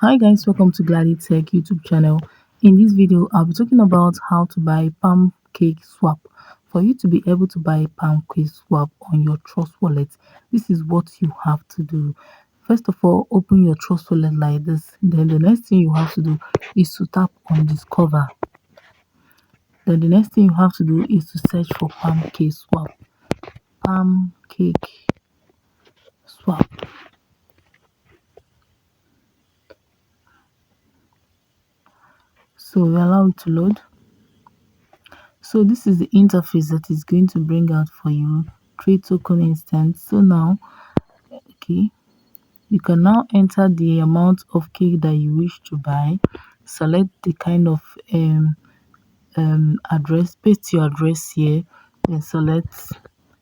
Hi guys, welcome to Gladdy Tech YouTube channel. In this video, I'll be talking about how to buy Pancake Swap. For you to be able to buy Pancake Swap on your Trust wallet, this is what you have to do. First of all, open your Trust wallet like this. Then the next thing you have to do is to tap on Discover. Then the next thing you have to do is to search for Pancake Swap. Pancake Swap. So we allow it to load. So this is the interface that is going to bring out for you create token instance. So now, okay, you can now enter the amount of cake that you wish to buy, select the kind of address, paste your address here, then select.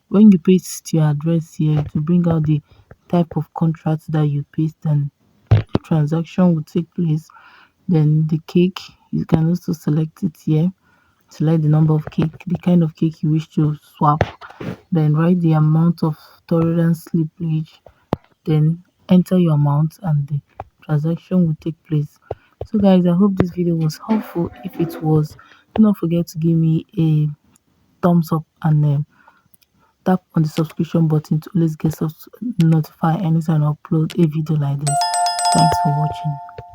When you paste your address here, to bring out the type of contract that you paste, and the transaction will take place. Then the cake, you can also select it here. Select the number of cake, the kind of cake you wish to swap, then write the amount of tolerance slippage, then enter your amount and the transaction will take place. So guys, I hope this video was helpful. If it was, do not forget to give me a thumbs up and tap on the subscription button to always get notified anytime I upload a video like this. Thanks for watching.